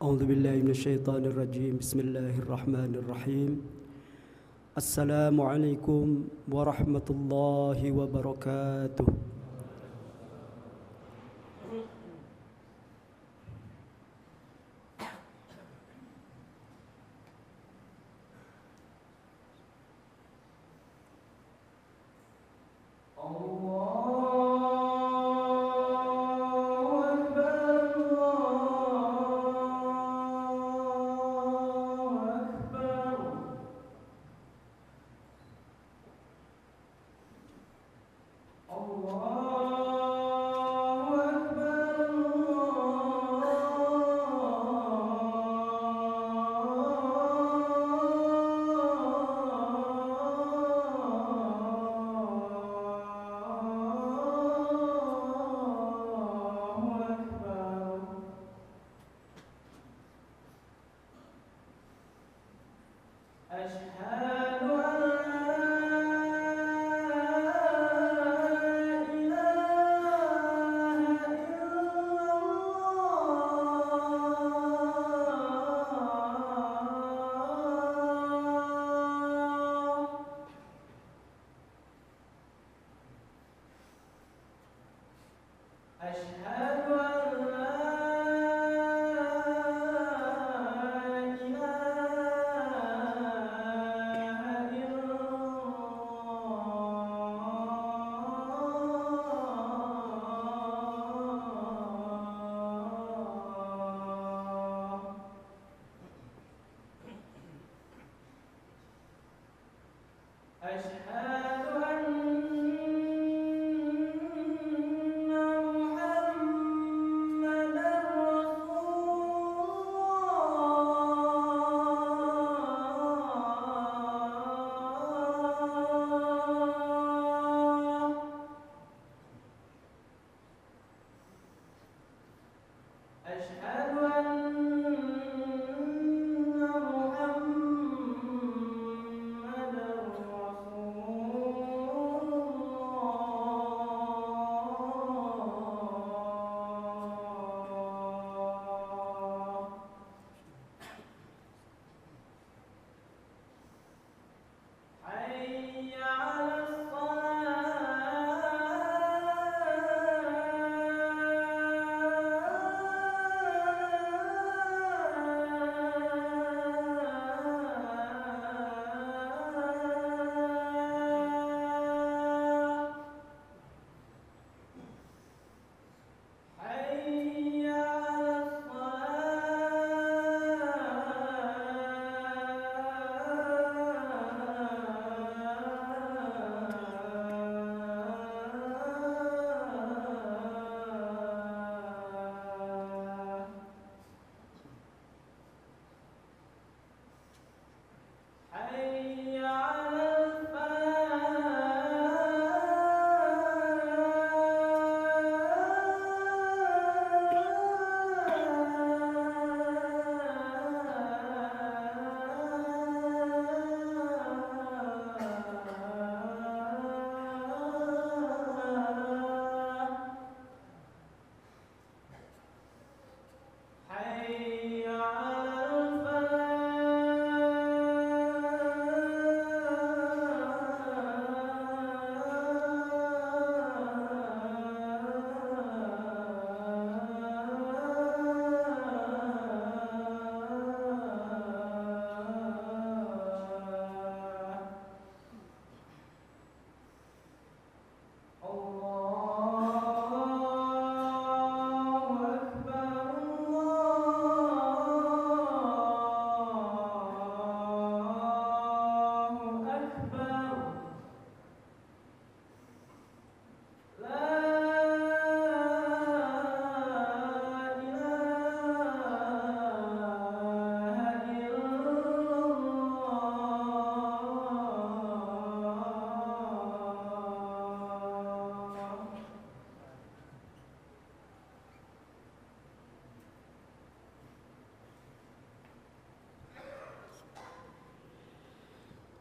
أعوذ بالله من الشيطان الرجيم. بسم الله الرحمن الرحيم. السلام عليكم ورحمة الله وبركاته.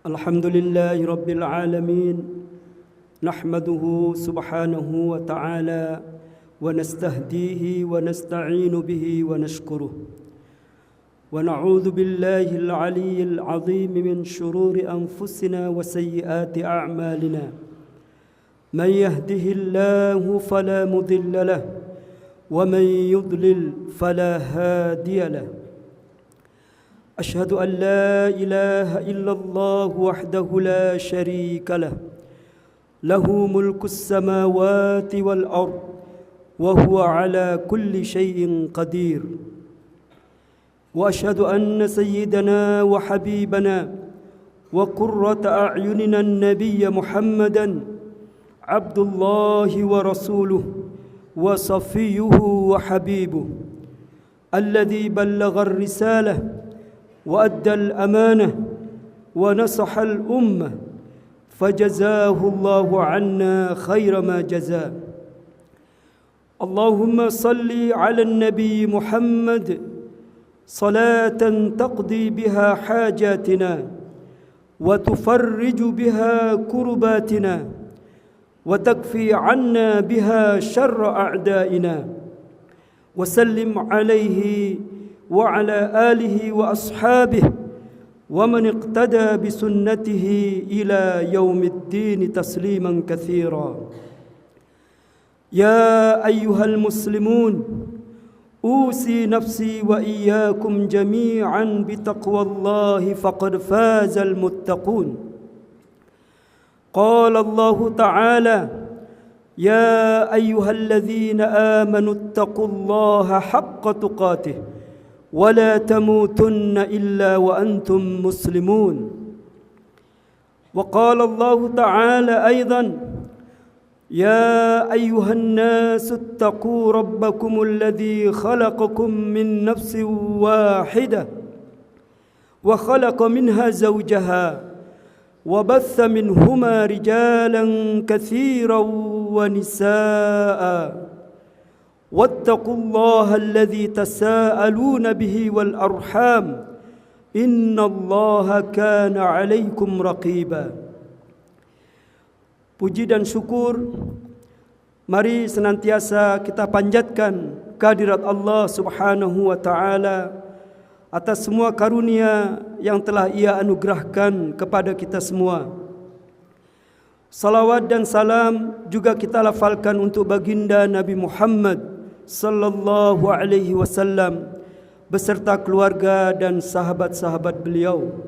الحمد لله رب العالمين، نحمده سبحانه وتعالى ونستهديه ونستعين به ونشكره، ونعوذ بالله العلي العظيم من شرور أنفسنا وسيئات أعمالنا من يهده الله فلا مضل له ومن يضلل فلا هادي له أشهد أن لا إله إلا الله وحده لا شريك له له ملك السماوات والأرض وهو على كل شيء قدير وأشهد أن سيدنا وحبيبنا وقرة أعيننا النبي محمدًا عبد الله ورسوله وصفيه وحبيبه الذي بلغ الرسالة وأدى الأمانة ونصح الأمة فجزاه الله عنا خير ما جزاه اللهم صل على النبي محمد صلاة تقضي بها حاجاتنا وتفرج بها كرباتنا وتكفي عنا بها شر أعدائنا وسلم عليه وعلى آله وأصحابه ومن اقتدى بسنته إلى يوم الدين تسليما كثيرا يا أيها المسلمون أوصي نفسي وإياكم جميعا بتقوى الله فقد فاز المتقون قال الله تعالى يا أيها الذين آمنوا اتقوا الله حق تقاته ولا تموتن إلا وأنتم مسلمون وقال الله تعالى أيضا يا أيها الناس اتقوا ربكم الذي خلقكم من نفس واحدة وخلق منها زوجها وبث منهما رجالا كثيرا ونساء واتقوا الله الذي تساءلون به والأرحام إن الله كان عليكم رقيبا. Puji dan syukur mari senantiasa kita panjatkan kehadirat Allah Subhanahu wa taala atas semua karunia yang telah Ia anugerahkan kepada kita semua. Salawat dan salam juga kita lafalkan untuk baginda Nabi Muhammad sallallahu alaihi wasallam beserta keluarga dan sahabat-sahabat beliau.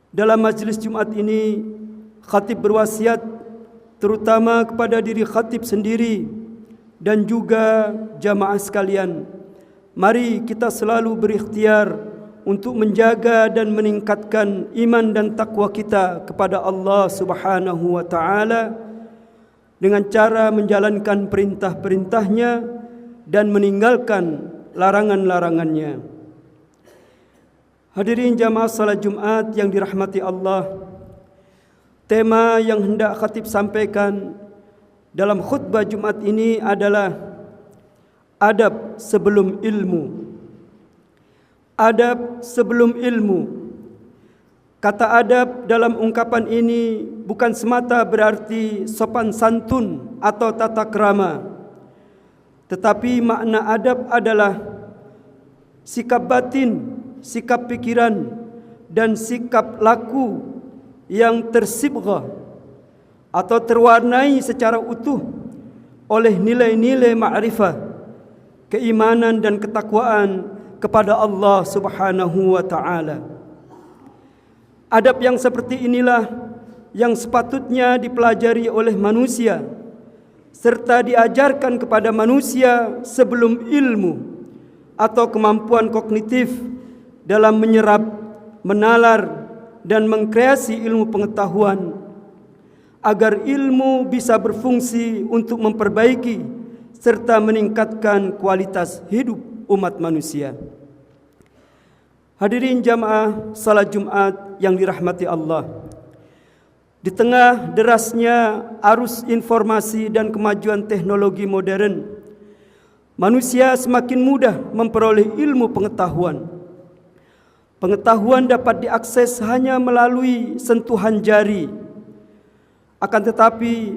Dalam majlis Jumat ini khatib berwasiat terutama kepada diri khatib sendiri dan juga jamaah sekalian. Mari kita selalu berikhtiar untuk menjaga dan meningkatkan iman dan takwa kita kepada Allah Subhanahu wa taala dengan cara menjalankan perintah-perintahnya dan meninggalkan larangan-larangannya. Hadirin jamaah salat Jumat yang dirahmati Allah, tema yang hendak khatib sampaikan dalam khutbah Jumat ini adalah adab sebelum ilmu. Adab sebelum ilmu. Kata adab dalam ungkapan ini bukan semata berarti sopan santun atau tata krama, tetapi makna adab adalah sikap batin, sikap pikiran dan sikap laku yang tersibghah atau terwarnai secara utuh oleh nilai-nilai ma'rifah, keimanan dan ketakwaan kepada Allah Subhanahu wa taala. Adab yang seperti inilah yang sepatutnya dipelajari oleh manusia serta diajarkan kepada manusia sebelum ilmu atau kemampuan kognitif dalam menyerap, menalar dan mengkreasi ilmu pengetahuan agar ilmu bisa berfungsi untuk memperbaiki serta meningkatkan kualitas hidup umat manusia. Hadirin jamaah salat Jumat yang dirahmati Allah, di tengah derasnya arus informasi dan kemajuan teknologi modern, manusia semakin mudah memperoleh ilmu pengetahuan. Pengetahuan dapat diakses hanya melalui sentuhan jari. Akan tetapi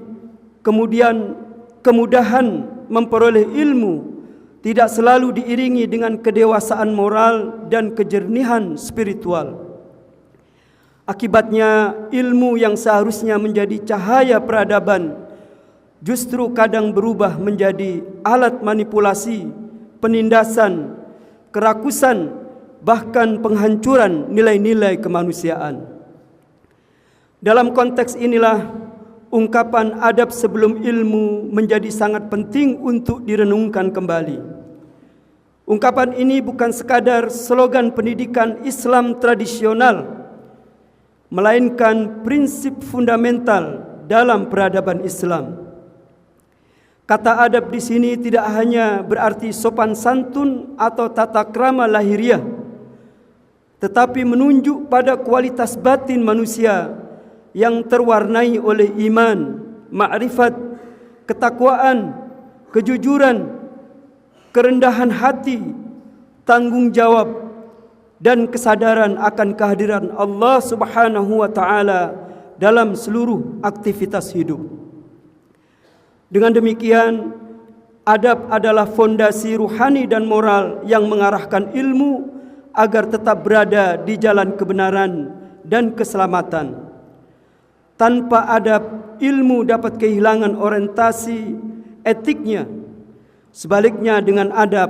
kemudian kemudahan memperoleh ilmu tidak selalu diiringi dengan kedewasaan moral dan kejernihan spiritual. Akibatnya, ilmu yang seharusnya menjadi cahaya peradaban justru kadang berubah menjadi alat manipulasi, penindasan, kerakusan, bahkan penghancuran nilai-nilai kemanusiaan. Dalam konteks inilah, ungkapan adab sebelum ilmu menjadi sangat penting untuk direnungkan kembali. Ungkapan ini bukan sekadar slogan pendidikan Islam tradisional, melainkan prinsip fundamental dalam peradaban Islam. Kata adab di sini tidak hanya berarti sopan santun atau tata krama lahiriah, tetapi menunjuk pada kualitas batin manusia yang terwarnai oleh iman, ma'rifat, ketakwaan, kejujuran, kerendahan hati, tanggung jawab, dan kesadaran akan kehadiran Allah Subhanahu wa taala dalam seluruh aktivitas hidup. Dengan demikian, adab adalah fondasi ruhani dan moral yang mengarahkan ilmu agar tetap berada di jalan kebenaran dan keselamatan. Tanpa adab, ilmu dapat kehilangan orientasi etiknya. Sebaliknya, dengan adab,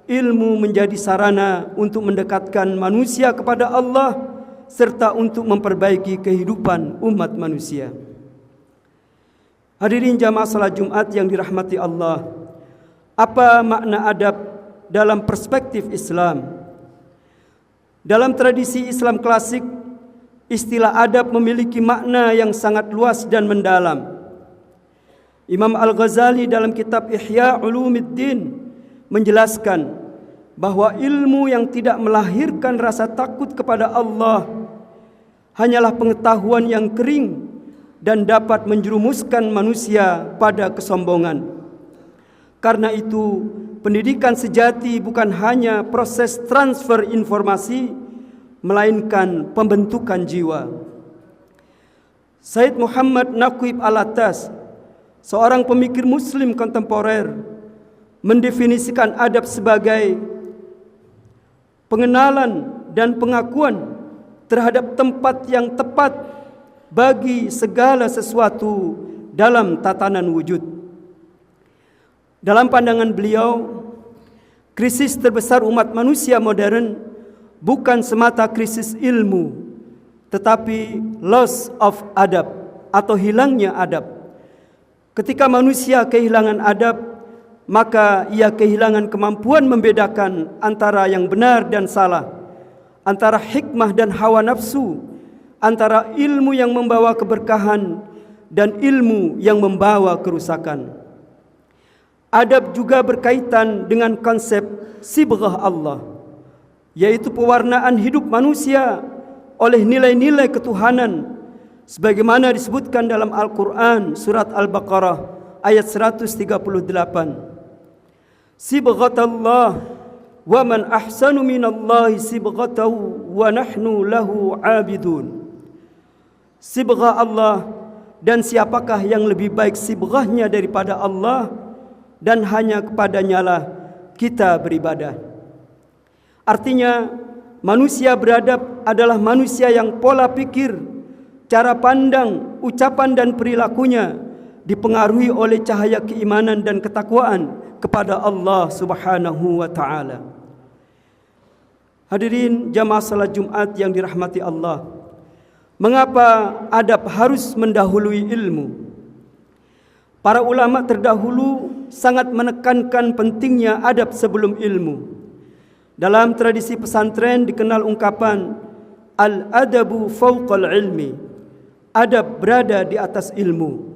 ilmu menjadi sarana untuk mendekatkan manusia kepada Allah serta untuk memperbaiki kehidupan umat manusia. Hadirin jamaah salat Jumat yang dirahmati Allah, apa makna adab dalam perspektif Islam? Dalam tradisi Islam klasik, istilah adab memiliki makna yang sangat luas dan mendalam. Imam Al-Ghazali dalam kitab Ihya Ulumuddin menjelaskan bahwa ilmu yang tidak melahirkan rasa takut kepada Allah hanyalah pengetahuan yang kering dan dapat menjerumuskan manusia pada kesombongan. Karena itu, pendidikan sejati bukan hanya proses transfer informasi, melainkan pembentukan jiwa. Said Muhammad Naqib Al-Attas, seorang pemikir muslim kontemporer, mendefinisikan adab sebagai pengenalan dan pengakuan terhadap tempat yang tepat bagi segala sesuatu dalam tatanan wujud. Dalam pandangan beliau, krisis terbesar umat manusia modern bukan semata krisis ilmu, tetapi loss of adab atau hilangnya adab. Ketika manusia kehilangan adab, maka ia kehilangan kemampuan membedakan antara yang benar dan salah, antara hikmah dan hawa nafsu, antara ilmu yang membawa keberkahan dan ilmu yang membawa kerusakan. Adab juga berkaitan dengan konsep sibghah Allah, yaitu pewarnaan hidup manusia oleh nilai-nilai ketuhanan, sebagaimana disebutkan dalam Al-Quran surat Al-Baqarah ayat 138. Sibghatallah wa man ahsanu minallahi sibghatahu wa nahnu lahu abidun. Sibghah Allah, dan siapakah yang lebih baik sibghahnya daripada Allah, dan hanya kepadanya lah kita beribadah. Artinya, manusia beradab adalah manusia yang pola pikir, cara pandang, ucapan dan perilakunya dipengaruhi oleh cahaya keimanan dan ketakwaan kepada Allah Subhanahu wa taala. Hadirin jamaah salat Jumat yang dirahmati Allah, mengapa adab harus mendahului ilmu? Para ulama terdahulu sangat menekankan pentingnya adab sebelum ilmu. Dalam tradisi pesantren dikenal ungkapan al-adabu fawqal ilmi, adab berada di atas ilmu.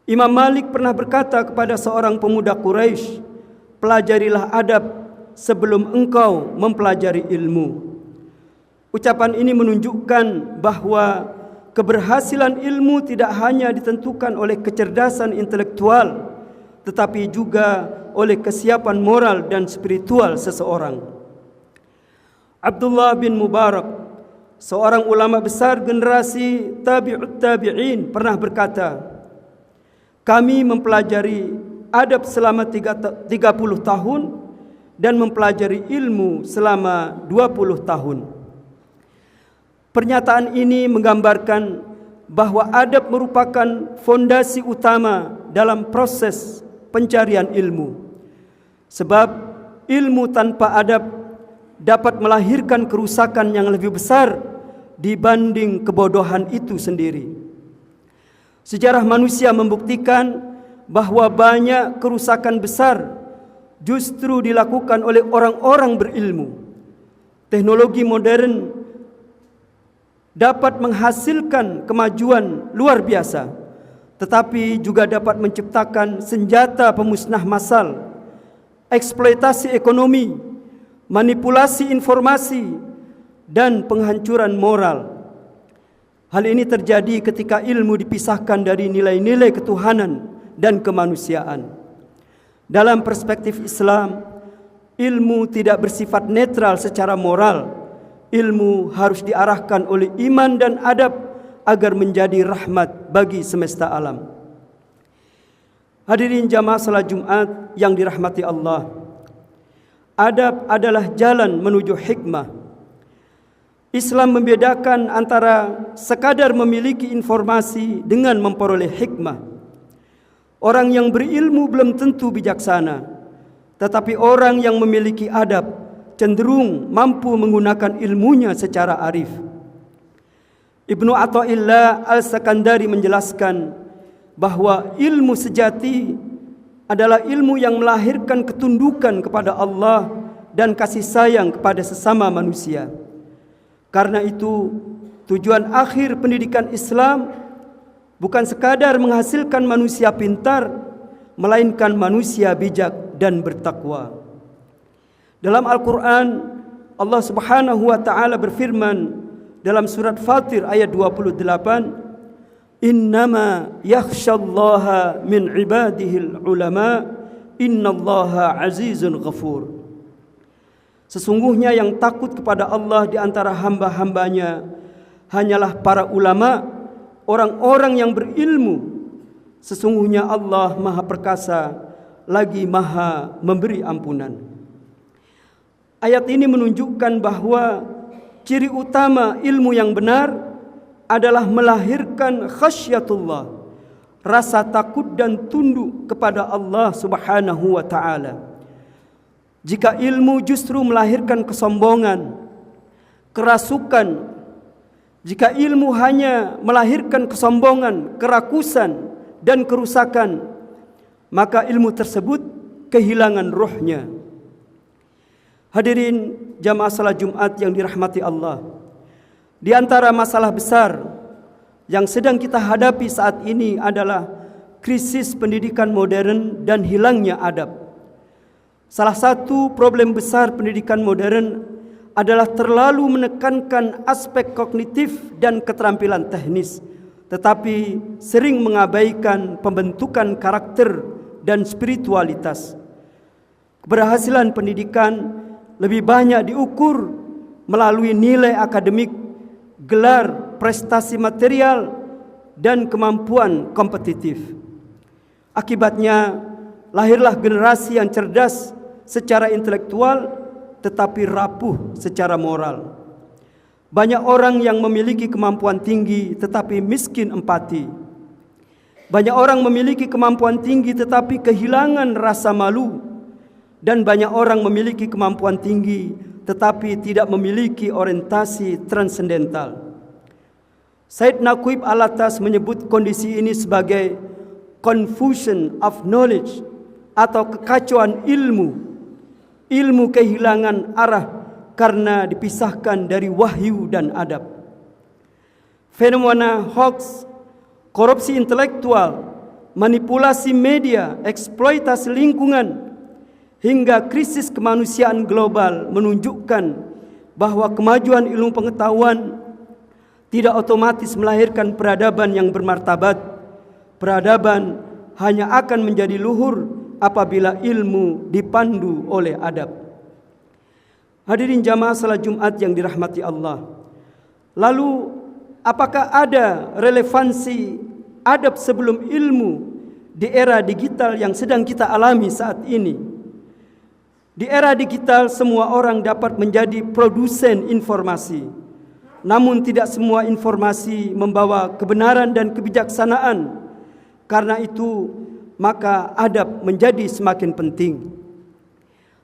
Imam Malik pernah berkata kepada seorang pemuda Quraisy, pelajarilah adab sebelum engkau mempelajari ilmu. Ucapan ini menunjukkan bahwa keberhasilan ilmu tidak hanya ditentukan oleh kecerdasan intelektual, tetapi juga oleh kesiapan moral dan spiritual seseorang. Abdullah bin Mubarak, seorang ulama besar generasi tabi'ut tabi'in, pernah berkata, kami mempelajari adab selama 30 tahun dan mempelajari ilmu selama 20 tahun. Pernyataan ini menggambarkan bahwa adab merupakan fondasi utama dalam proses pencarian ilmu. Sebab ilmu tanpa adab dapat melahirkan kerusakan yang lebih besar dibanding kebodohan itu sendiri. Sejarah manusia membuktikan bahwa banyak kerusakan besar justru dilakukan oleh orang-orang berilmu. Teknologi modern dapat menghasilkan kemajuan luar biasa, tetapi juga dapat menciptakan senjata pemusnah massal, eksploitasi ekonomi, manipulasi informasi, dan penghancuran moral. Hal ini terjadi ketika ilmu dipisahkan dari nilai-nilai ketuhanan dan kemanusiaan. Dalam perspektif Islam, ilmu tidak bersifat netral secara moral. Ilmu harus diarahkan oleh iman dan adab agar menjadi rahmat bagi semesta alam. Hadirin jamaah salat Jumat yang dirahmati Allah, adab adalah jalan menuju hikmah. Islam membedakan antara sekadar memiliki informasi dengan memperoleh hikmah. Orang yang berilmu belum tentu bijaksana, tetapi orang yang memiliki adab cenderung mampu menggunakan ilmunya secara arif. Ibnu Athaillah Al-Sakandari menjelaskan bahwa ilmu sejati adalah ilmu yang melahirkan ketundukan kepada Allah dan kasih sayang kepada sesama manusia. Karena itu, tujuan akhir pendidikan Islam bukan sekadar menghasilkan manusia pintar, melainkan manusia bijak dan bertakwa. Dalam Al-Quran, Allah Subhanahu wa Ta'ala berfirman dalam surat Fatir ayat 28, Innama yakhshallaha min ibadihil ulama, innallaha azizun ghafur. Sesungguhnya yang takut kepada Allah di antara hamba-hambanya hanyalah para ulama, orang-orang yang berilmu. Sesungguhnya Allah Maha Perkasa lagi Maha memberi ampunan. Ayat ini menunjukkan bahwa ciri utama ilmu yang benar adalah melahirkan khasyatullah, rasa takut dan tunduk kepada Allah Subhanahu wa Ta'ala. Jika ilmu justru melahirkan kesombongan, kerasukan, jika ilmu hanya melahirkan kesombongan, kerakusan, dan kerusakan, maka ilmu tersebut kehilangan ruhnya. Hadirin jamaah salat Jumat yang dirahmati Allah, di antara masalah besar yang sedang kita hadapi saat ini adalah krisis pendidikan modern dan hilangnya adab. Salah satu problem besar pendidikan modern adalah terlalu menekankan aspek kognitif dan keterampilan teknis, tetapi sering mengabaikan pembentukan karakter dan spiritualitas. Keberhasilan pendidikan lebih banyak diukur melalui nilai akademik, gelar, prestasi material, dan kemampuan kompetitif. Akibatnya, lahirlah generasi yang cerdas secara intelektual tetapi rapuh secara moral. Banyak orang yang memiliki kemampuan tinggi tetapi miskin empati. Banyak orang memiliki kemampuan tinggi tetapi kehilangan rasa malu. Dan banyak orang memiliki kemampuan tinggi tetapi tidak memiliki orientasi transendental. Said Naqib Al-Atas menyebut kondisi ini sebagai confusion of knowledge atau kekacauan ilmu. Ilmu kehilangan arah karena dipisahkan dari wahyu dan adab. Fenomena hoax, korupsi intelektual, manipulasi media, eksploitasi lingkungan, hingga krisis kemanusiaan global menunjukkan bahwa kemajuan ilmu pengetahuan tidak otomatis melahirkan peradaban yang bermartabat. Peradaban hanya akan menjadi luhur apabila ilmu dipandu oleh adab. Hadirin jamaah salat Jumat yang dirahmati Allah. Lalu, apakah ada relevansi adab sebelum ilmu di era digital yang sedang kita alami saat ini. Di era digital semua orang dapat menjadi produsen informasi. Namun tidak semua informasi membawa kebenaran dan kebijaksanaan. Karena itu maka adab menjadi semakin penting.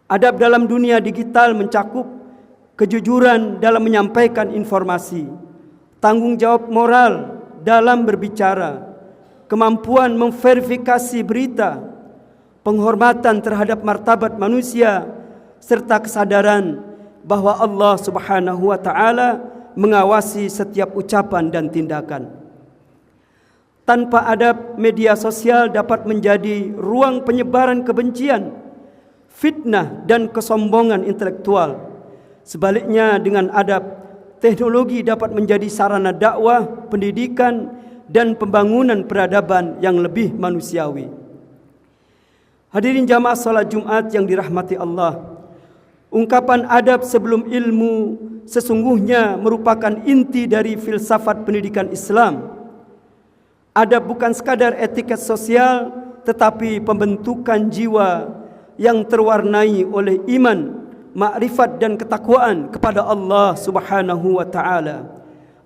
Adab dalam dunia digital mencakup kejujuran dalam menyampaikan informasi, tanggung jawab moral dalam berbicara, kemampuan memverifikasi berita, penghormatan terhadap martabat manusia, serta kesadaran bahwa Allah Subhanahu wa taala mengawasi setiap ucapan dan tindakan. Tanpa adab, media sosial dapat menjadi ruang penyebaran kebencian, fitnah dan kesombongan intelektual. Sebaliknya, dengan adab, teknologi dapat menjadi sarana dakwah, pendidikan, dan pembangunan peradaban yang lebih manusiawi. Hadirin jamaah salat Jumat yang dirahmati Allah, ungkapan adab sebelum ilmu sesungguhnya merupakan inti dari filsafat pendidikan Islam. Adab bukan sekadar etiket sosial, tetapi pembentukan jiwa yang terwarnai oleh iman, makrifat dan ketakwaan kepada Allah Subhanahu wa taala.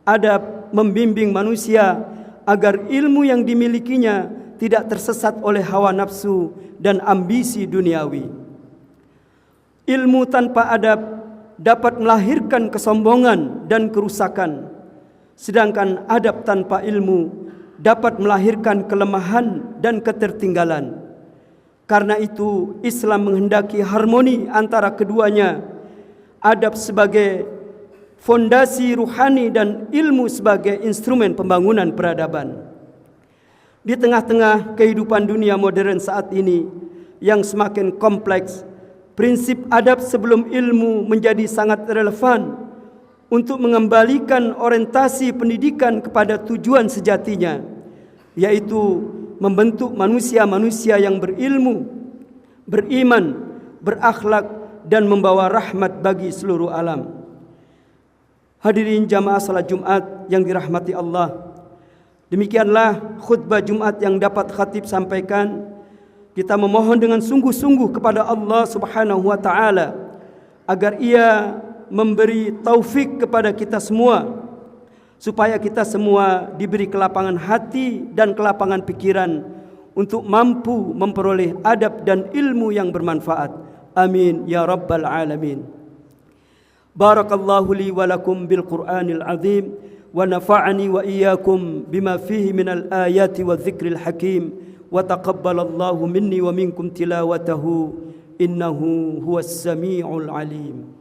Adab membimbing manusia agar ilmu yang dimilikinya tidak tersesat oleh hawa nafsu dan ambisi duniawi. Ilmu tanpa adab dapat melahirkan kesombongan dan kerusakan, sedangkan adab tanpa ilmu dapat melahirkan kelemahan dan ketertinggalan. Karena itu Islam menghendaki harmoni antara keduanya, adab sebagai fondasi ruhani dan ilmu sebagai instrumen pembangunan peradaban. Di tengah-tengah kehidupan dunia modern saat ini yang semakin kompleks, prinsip adab sebelum ilmu menjadi sangat relevan untuk mengembalikan orientasi pendidikan kepada tujuan sejatinya, yaitu membentuk manusia-manusia yang berilmu, beriman, berakhlak, dan membawa rahmat bagi seluruh alam. Hadirin jamaah salat Jumat yang dirahmati Allah, demikianlah khutbah Jumat yang dapat khatib sampaikan. Kita memohon dengan sungguh-sungguh kepada Allah Subhanahu wa taala agar Ia memberi taufik kepada kita semua, supaya kita semua diberi kelapangan hati dan kelapangan pikiran untuk mampu memperoleh adab dan ilmu yang bermanfaat. Amin ya rabbal alamin. Barakallahu li wa lakum bil Qur'anil azim wa nafa'ani wa iyyakum bima fihi minal ayati wa dzikril hakim wa taqabbalallahu minni wa minkum tilawatahu innahu huwas samiul alim.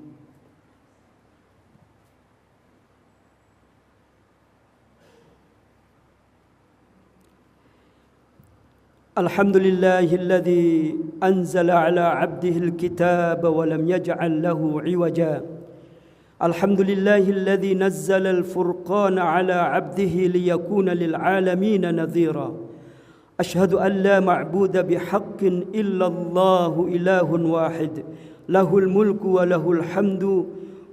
الحمد لله الذي أنزل على عبده الكتاب ولم يجعل له عوجا. الحمد لله الذي نزل الفرقان على عبده ليكون للعالمين نذيرا. أشهد أن لا معبود بحق إلا الله إله واحد له الملك وله الحمد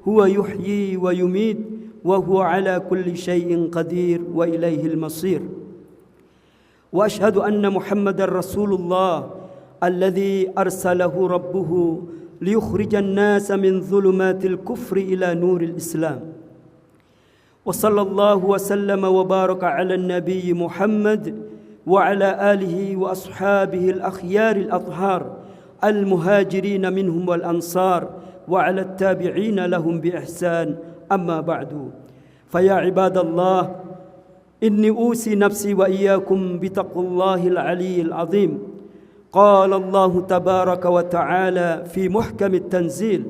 هو يحيي ويميت وهو على كل شيء قدير وإليه المصير. وأشهد أن محمد رسول الله الذي أرسله ربه ليخرج الناس من ظلمات الكفر إلى نور الإسلام. وصلى الله وسلم وبارك على النبي محمد وعلى آله وأصحابه الأخيار الأطهار المهاجرين منهم والأنصار وعلى التابعين لهم بإحسان. أما بعد، فيا عباد الله، إني أوصي نفسي وإياكم بتقوى الله العلي العظيم. قال الله تبارك وتعالى في محكم التنزيل: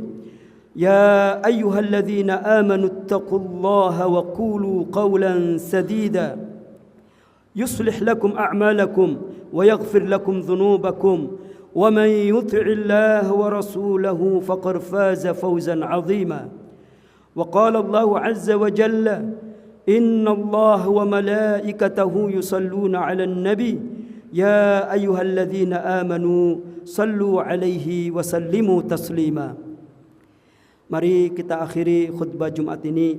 يا أيها الذين آمنوا اتقوا الله وقولوا قولا سديدا يصلح لكم أعمالكم ويغفر لكم ذنوبكم ومن يطع الله ورسوله فقد فاز فوزا عظيما. وقال الله عز وجل: إن الله وملائكته يصلون على النبي يا أيها الذين آمنوا صلوا عليه وسلموا تسليما. Mari kita akhiri khutbah Jumat ini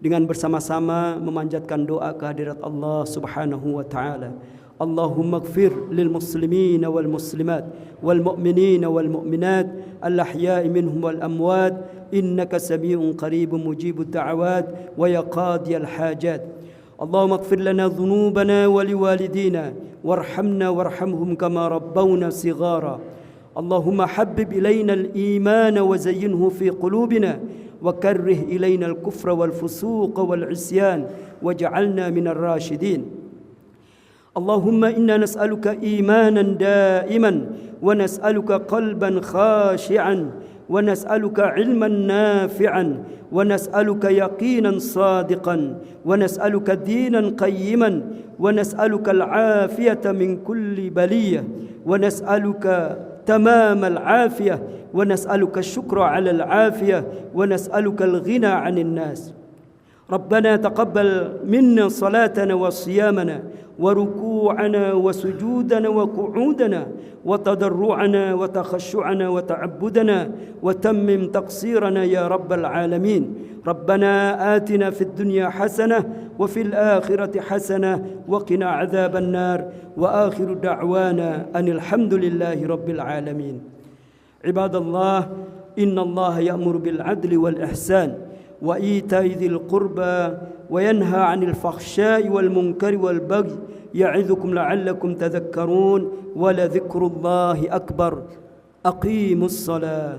dengan bersama-sama memanjatkan doa kehadirat Allah Subhanahu wa taala. اللهم اغفر للمسلمين والمسلمات والمؤمنين والمؤمنات الأحياء منهم والأموات إنك سميع قريب مجيب الدعوات ويا قاضي الحاجات. اللهم اغفر لنا ذنوبنا ولوالدينا وارحمنا وارحمهم كما ربونا صغارا. اللهم حبب إلينا الإيمان وزينه في قلوبنا وكره إلينا الكفر والفسوق والعصيان واجعلنا من الراشدين. اللهم إنا نسألك إيمانا دائما ونسألك قلبا خاشعا ونسألك علما نافعا ونسألك يقينا صادقا ونسألك دينا قيما ونسألك العافية من كل بلية ونسألك تمام العافية ونسألك الشكر على العافية ونسألك الغنى عن الناس. ربنا تقبل منا صلاتنا وصيامنا وركوعنا وسجودنا وقعودنا وتضرعنا وتخشعنا وتعبدنا وتمم تقصيرنا يا رب العالمين. ربنا آتنا في الدنيا حسنة وفي الآخرة حسنة وقنا عذاب النار وآخر دعوانا أن الحمد لله رب العالمين. عباد الله، إن الله يأمر بالعدل والإحسان وإيتاء ذي القربى وينهى عن الفحشاء والمنكر والبغي يعظكم لعلكم تذكرون ولذكر الله أكبر. أقيموا الصلاة.